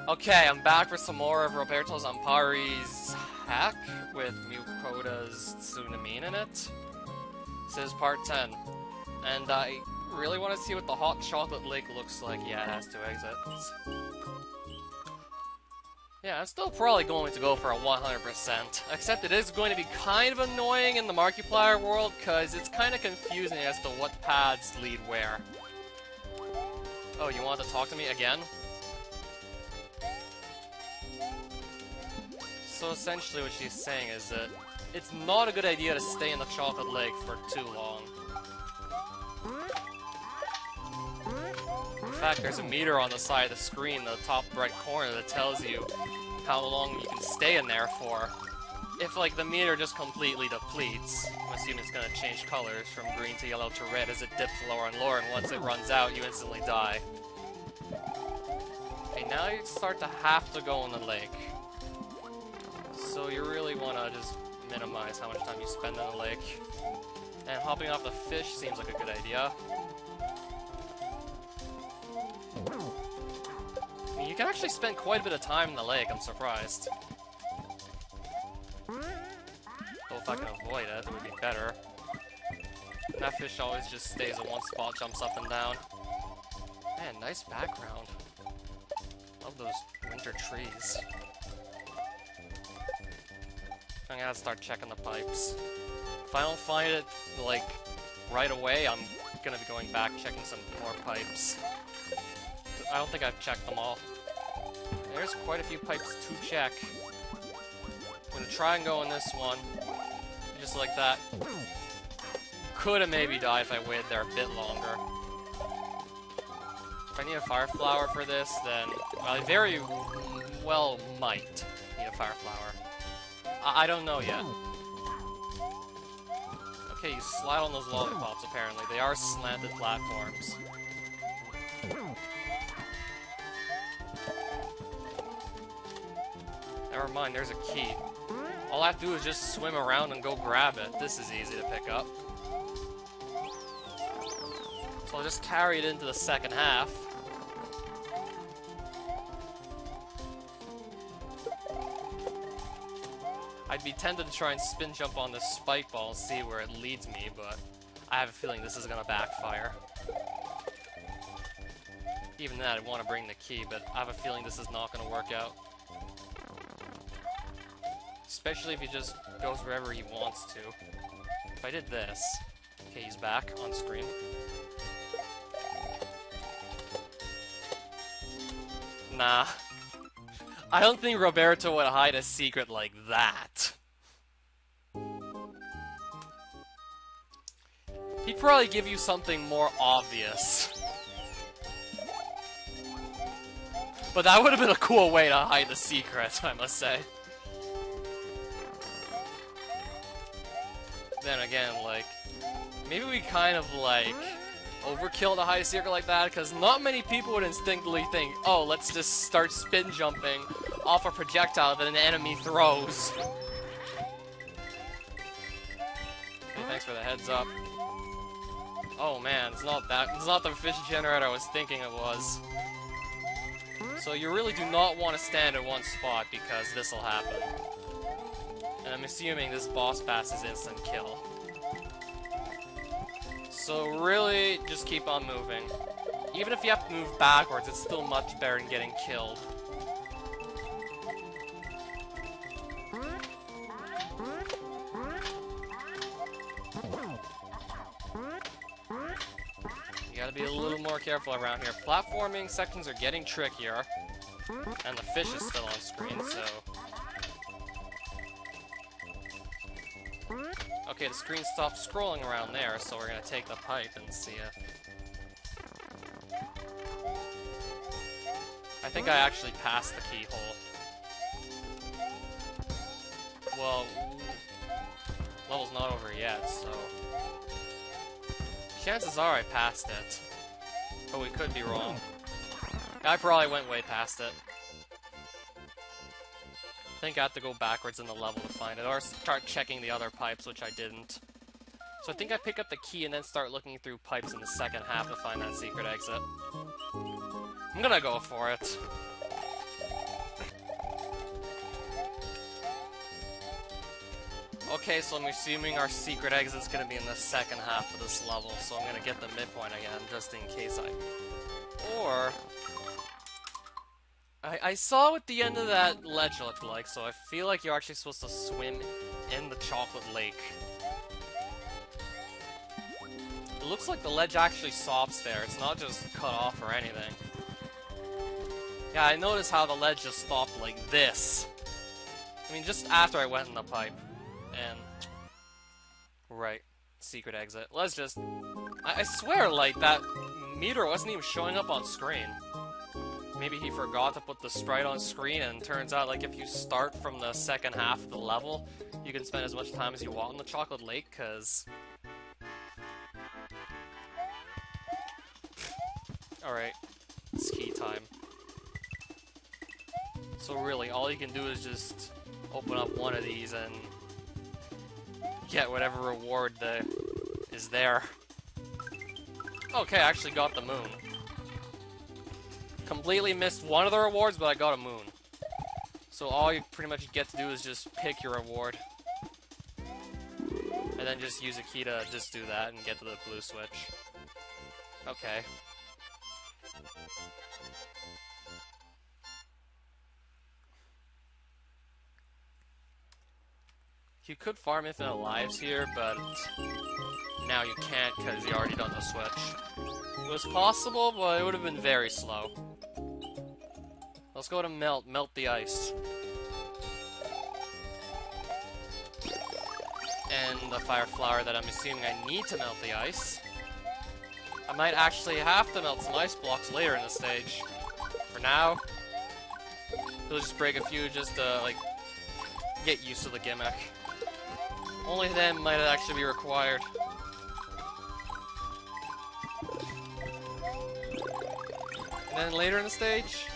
Okay, I'm back for some more of Roberto's Zampari's hack with Mukota's Namine in it. This is part 10. And I really want to see what the hot chocolate lake looks like. Yeah, it has 2 exits. Yeah, I'm still probably going to go for a 100%. Except it is going to be kind of annoying in the Markiplier world, because it's kind of confusing as to what paths lead where. Oh, you want to talk to me again? So essentially what she's saying is that it's not a good idea to stay in the chocolate lake for too long. In fact, there's a meter on the side of the screen in the top right corner that tells you how long you can stay in there for. If, like, the meter just completely depletes, I'm assuming it's gonna change colors from green to yellow to red as it dips lower and lower, and once it runs out, you instantly die. Okay, now you start to have to go in the lake. So you really want to just minimize how much time you spend in the lake. And hopping off the fish seems like a good idea. I mean, you can actually spend quite a bit of time in the lake, I'm surprised. Though if I can avoid it, it would be better. That fish always just stays in one spot, jumps up and down. Man, nice background. Love those winter trees. I'm gonna start checking the pipes. If I don't find it, like, right away, I'm gonna be going back checking some more pipes. I don't think I've checked them all. There's quite a few pipes to check. I'm gonna try and go in this one. Just like that. Could've maybe died if I waited there a bit longer. If I need a fire flower for this, then I very well might need a fire flower. I don't know yet. Okay, you slide on those lollipops, apparently. They are slanted platforms. Never mind, there's a key. All I have to do is just swim around and go grab it. This is easy to pick up. So I'll just carry it into the second half. I'd be tempted to try and spin jump on this spike ball and see where it leads me, but I have a feeling this is gonna backfire. Even then, I'd want to bring the key, but I have a feeling this is not gonna work out. Especially if he just goes wherever he wants to. If I did this... Okay, he's back on screen. Nah. I don't think Roberto would hide a secret like that. He'd probably give you something more obvious. But that would have been a cool way to hide the secret, I must say. Then again, like, maybe we kind of, like, overkill to hide a secret like that, because not many people would instinctively think, oh, let's just start spin jumping off a projectile that an enemy throws. Okay, thanks for the heads up. Oh man, it's not the fish generator I was thinking it was. So you really do not want to stand in one spot, because this will happen. And I'm assuming this boss pass is instant kill. So really, just keep on moving. Even if you have to move backwards, it's still much better than getting killed. You gotta be a little more careful around here. Platforming sections are getting trickier. And the fish is still on screen, so... Okay, the screen stopped scrolling around there, so we're gonna take the pipe and see if... I think I actually passed the keyhole. Well, level's not over yet, so... Chances are I passed it. But we could be wrong. I probably went way past it. I think I have to go backwards in the level to find it, or start checking the other pipes, which I didn't. So I think I pick up the key and then start looking through pipes in the second half to find that secret exit. I'm gonna go for it. Okay, so I'm assuming our secret exit's gonna be in the second half of this level, so I'm gonna get the midpoint again, just in case Or... I saw what the end of that ledge looked like, so I feel like you're actually supposed to swim in the chocolate lake. It looks like the ledge actually stops there, it's not just cut off or anything. Yeah, I noticed how the ledge just stopped like this. I mean, just after I went in the pipe. And... Right. Secret exit. Let's just... I swear, like, that meter wasn't even showing up on screen. Maybe he forgot to put the sprite on screen, and turns out, like, if you start from the second half of the level, you can spend as much time as you want in the chocolate lake, because... Alright. It's key time. So really, all you can do is just open up one of these and get whatever reward is there. Okay, I actually got the moon. Completely missed one of the rewards, but I got a moon. So all you pretty much get to do is just pick your reward. And then just use a key to just do that and get to the blue switch. Okay. You could farm infinite lives here, but now you can't because you already done the switch. It was possible, but it would have been very slow. Let's go to melt the ice. And the fire flower that I'm assuming I need to melt the ice. I might actually have to melt some ice blocks later in the stage. For now, we'll just break a few just to, like, get used to the gimmick. Only then might it actually be required. And then later in the stage...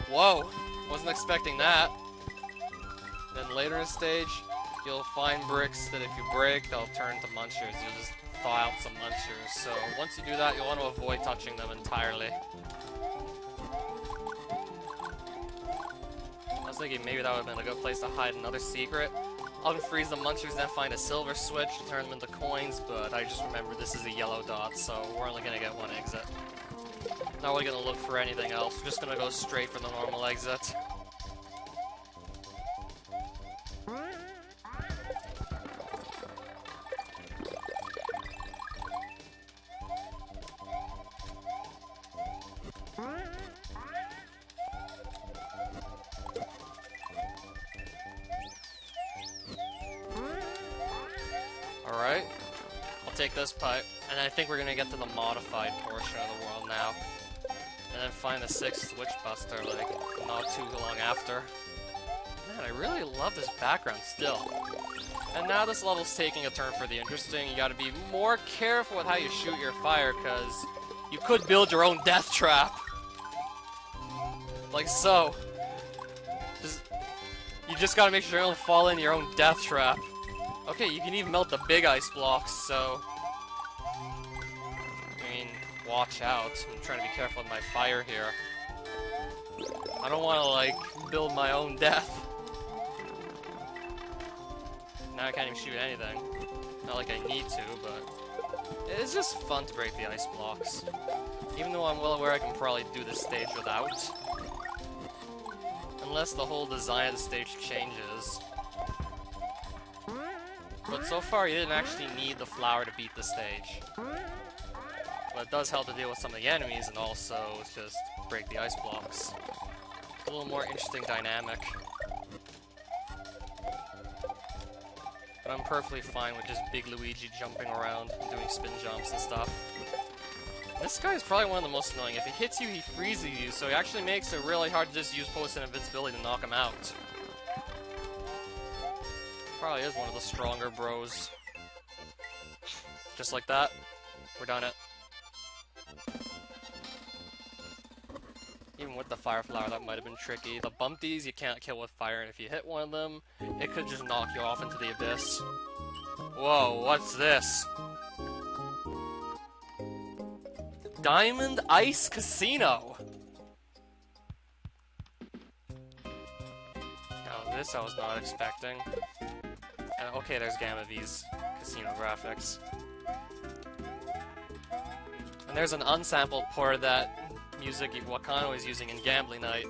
Whoa! Wasn't expecting that. Then later in the stage, you'll find bricks that if you break, they'll turn to munchers. You'll just thaw out some munchers. So once you do that, you'll want to avoid touching them entirely. I was thinking maybe that would have been a good place to hide another secret. Unfreeze the munchers, then find a silver switch to turn them into coins, but I just remembered this is a yellow dot, so we're only gonna get one exit. Not really gonna look for anything else, we're just gonna go straight for the normal exit. Alright, I'll take this pipe, and I think we're gonna get to the modified portion of the world now. And then find the 6th Witch Buster, like, not too long after. Man, I really love this background still. And now this level's taking a turn for the interesting. You gotta be more careful with how you shoot your fire, because you could build your own death trap. Like so. You just gotta make sure you don't fall into your own death trap. Okay, you can even melt the big ice blocks, so... I mean, watch out. I'm trying to be careful with my fire here. I don't want to, like, build my own death. Now I can't even shoot anything. Not like I need to, but... It's just fun to break the ice blocks. Even though I'm well aware I can probably do this stage without. Unless the whole design of the stage changes. But so far, you didn't actually need the flower to beat the stage. But it does help to deal with some of the enemies, and also just break the ice blocks. A little more interesting dynamic. But I'm perfectly fine with just big Luigi jumping around and doing spin jumps and stuff. This guy is probably one of the most annoying. If he hits you, he freezes you, so he actually makes it really hard to just use post and invincibility to knock him out. Probably is one of the stronger bros. Just like that, we're done it. Even with the fire flower, that might have been tricky. The bumpties you can't kill with fire, and if you hit one of them, it could just knock you off into the abyss. Whoa, what's this? Dimond Ice Casino! Now this I was not expecting. Okay, there's Gamma V's casino graphics. And there's an unsampled part of that music Wakano is using in Gambling Night.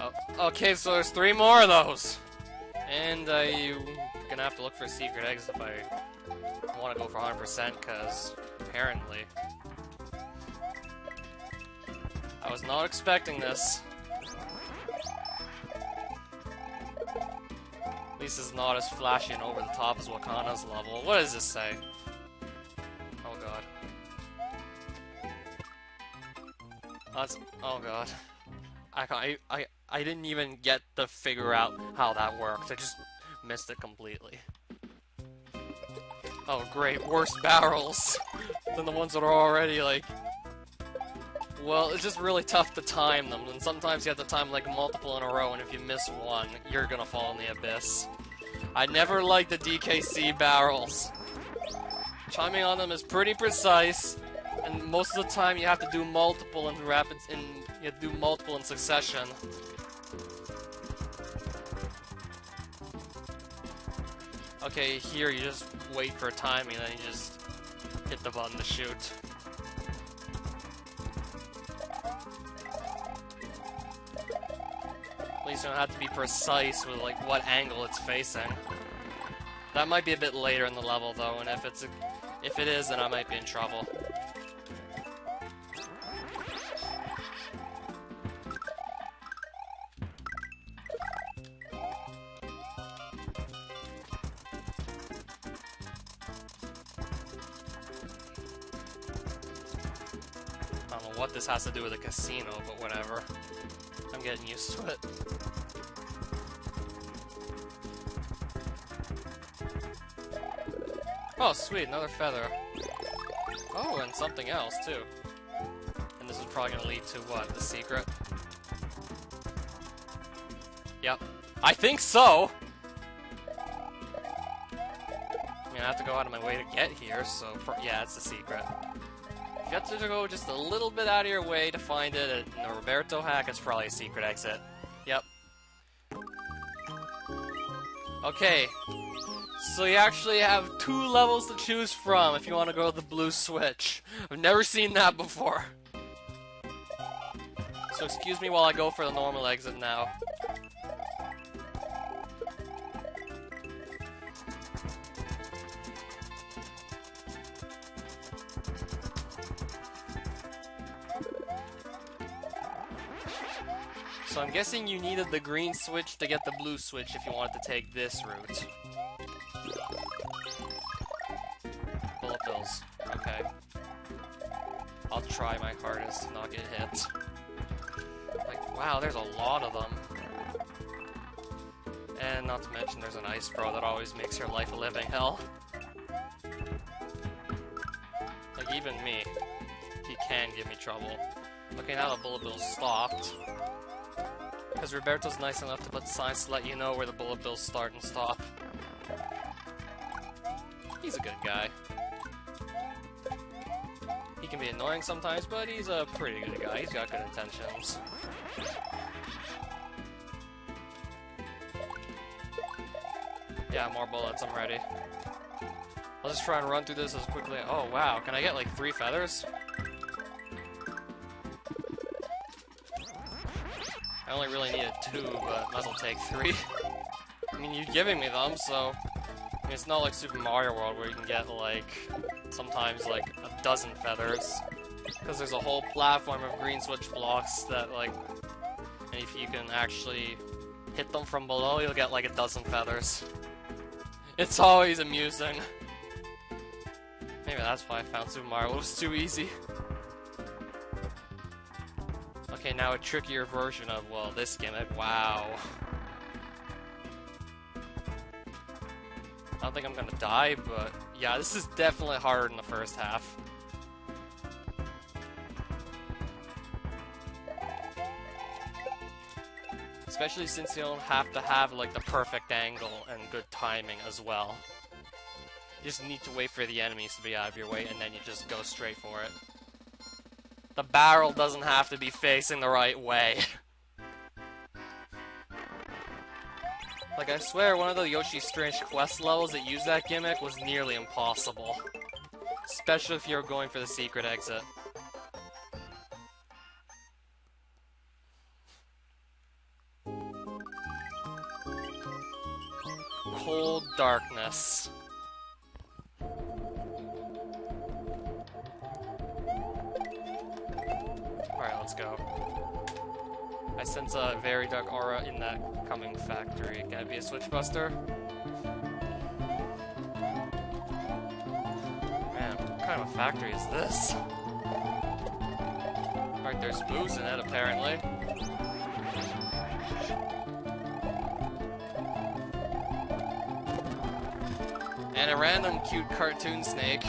Oh, okay, so there's 3 more of those! And I'm gonna have to look for secret eggs if I want to go for 100%, because apparently I was not expecting this. At least it's not as flashy and over the top as Wakana's level. What does this say? Oh god. Oh god. I didn't even get to figure out how that worked. I just missed it completely. Oh great, worse barrels than the ones that are already like... Well, it's just really tough to time them, and sometimes you have to time like multiple in a row, and if you miss one, you're gonna fall in the abyss. I never liked the DKC barrels. Chiming on them is pretty precise, and most of the time you have to do multiple in you have to do multiple in succession. Okay, here you just wait for timing, and then you just hit the button to shoot. At least you don't have to be precise with like what angle it's facing. That might be a bit later in the level though, and if it is, then I might be in trouble. I don't know what this has to do with a casino, but whatever. I'm getting used to it. Oh, sweet, another feather. Oh, and something else, too. And this is probably gonna lead to what? The secret? Yep. I think so! I mean, I have to go out of my way to get here, so... yeah, it's the secret. You have to go just a little bit out of your way to find it in the Roberto hack. It's probably a secret exit. Yep. Okay. So you actually have 2 levels to choose from if you want to go to the blue switch. I've never seen that before. So excuse me while I go for the normal exit now. So I'm guessing you needed the green switch to get the blue switch if you wanted to take this route. Bullet bills. Okay. I'll try my hardest to not get hit. Like, wow, there's a lot of them. And not to mention there's an ice bro that always makes your life a living hell. Like, even me, he can give me trouble. Okay, now the bullet bill's stopped. Because Roberto's nice enough to put signs to let you know where the bullet bills start and stop. He's a good guy. He can be annoying sometimes, but he's a pretty good guy. He's got good intentions. Yeah, more bullets, I'm ready. I'll just try and run through this as quickly. Oh wow, can I get like 3 feathers? I only really needed 2, but might as well take 3. I mean, you're giving me them, so... I mean, it's not like Super Mario World where you can get, like, sometimes, like, a dozen feathers. Because there's a whole platform of green switch blocks that, like... And if you can actually hit them from below, you'll get, like, a dozen feathers. It's always amusing. Maybe that's why I found Super Mario World was too easy. Okay, now a trickier version of, well, this gimmick. Wow. I don't think I'm gonna die, but yeah, this is definitely harder than the first half. Especially since you don't have to have, like, the perfect angle and good timing as well. You just need to wait for the enemies to be out of your way, and then you just go straight for it. The barrel doesn't have to be facing the right way. Like, I swear, one of the Yoshi's Strange Quest levels that used that gimmick was nearly impossible. Especially if you're going for the secret exit. Cold darkness. Alright, let's go. I sense a very dark aura in that coming factory. Can it be a switchbuster? Man, what kind of a factory is this? Alright, there's booze in it, apparently. And a random cute cartoon snake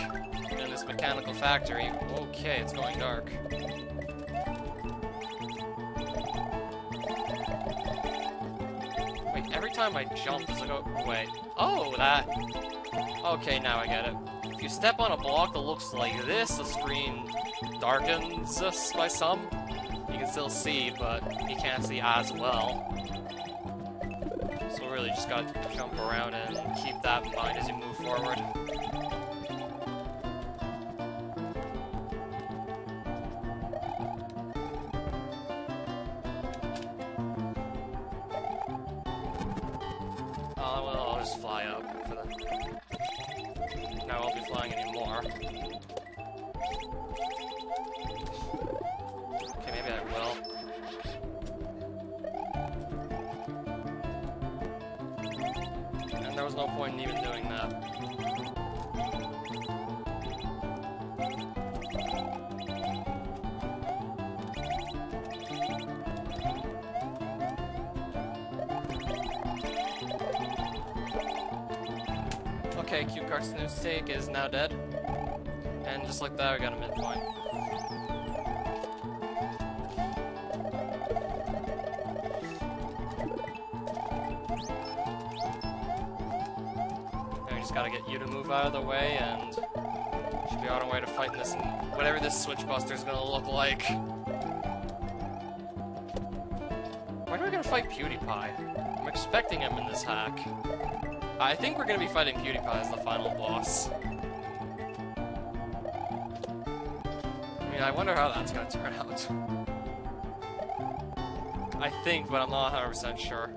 in this mechanical factory. Okay, it's going dark. Wait, every time I jump, does it go away? Oh, that... Okay, now I get it. If you step on a block that looks like this, the screen darkens by some. You can still see, but you can't see as well. So really just gotta jump around and keep that in mind as you move forward. Well, I'll just fly up for that. Now I won't be flying anymore. Okay, maybe I will. And there was no point in even doing that. Okay, cute cartoon steak is now dead. And just like that, we got a midpoint. Now we just gotta get you to move out of the way, and should be on our way to fighting this, whatever this switchbuster is gonna look like. When are we gonna fight PewDiePie? I'm expecting him in this hack. I think we're gonna be fighting PewDiePie as the final boss. I mean, I wonder how that's gonna turn out. I think, but I'm not 100% sure.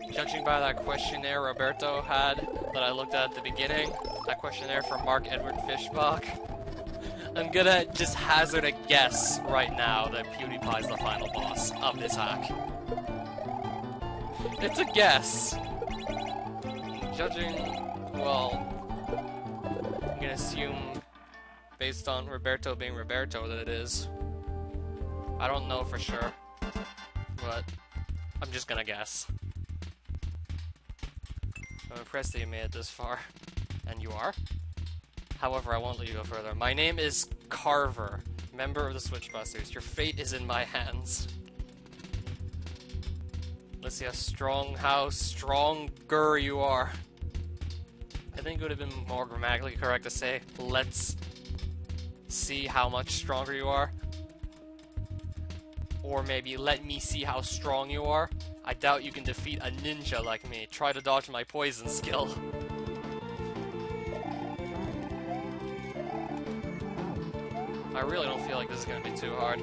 Judging by that questionnaire Roberto had that I looked at the beginning, that questionnaire from Mark Edward Fishbach, I'm gonna just hazard a guess right now that PewDiePie's the final boss of this hack. It's a guess. Judging, well, I'm gonna assume, based on Roberto being Roberto, that it is. I don't know for sure, but I'm just gonna guess. I'm impressed that you made it this far, and you are. However, I won't let you go further. My name is Carver, member of the Switchbusters. Your fate is in my hands. Let's see how stronger you are. I think it would have been more grammatically correct to say, let's see how much stronger you are. Or maybe, let me see how strong you are. I doubt you can defeat a ninja like me. Try to dodge my poison skill. I really don't feel like this is going to be too hard.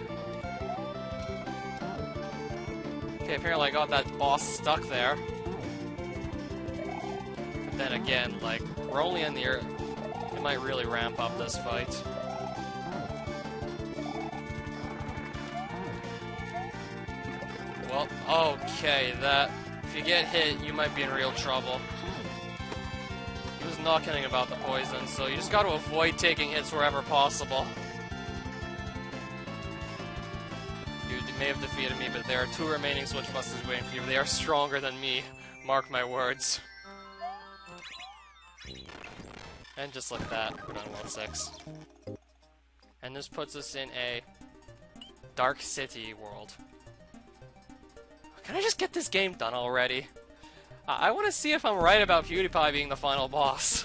Okay, apparently I got that boss stuck there. But then again, like, we're only in the air. It might really ramp up this fight. Well, okay, that... If you get hit, you might be in real trouble. He was not kidding about the poison, so you just gotta avoid taking hits wherever possible. May have defeated me, but there are 2 remaining Switchbusters waiting for you. They are stronger than me. Mark my words. And just like that, we're done World 6. And this puts us in a Dark City world. Can I just get this game done already? I want to see if I'm right about PewDiePie being the final boss.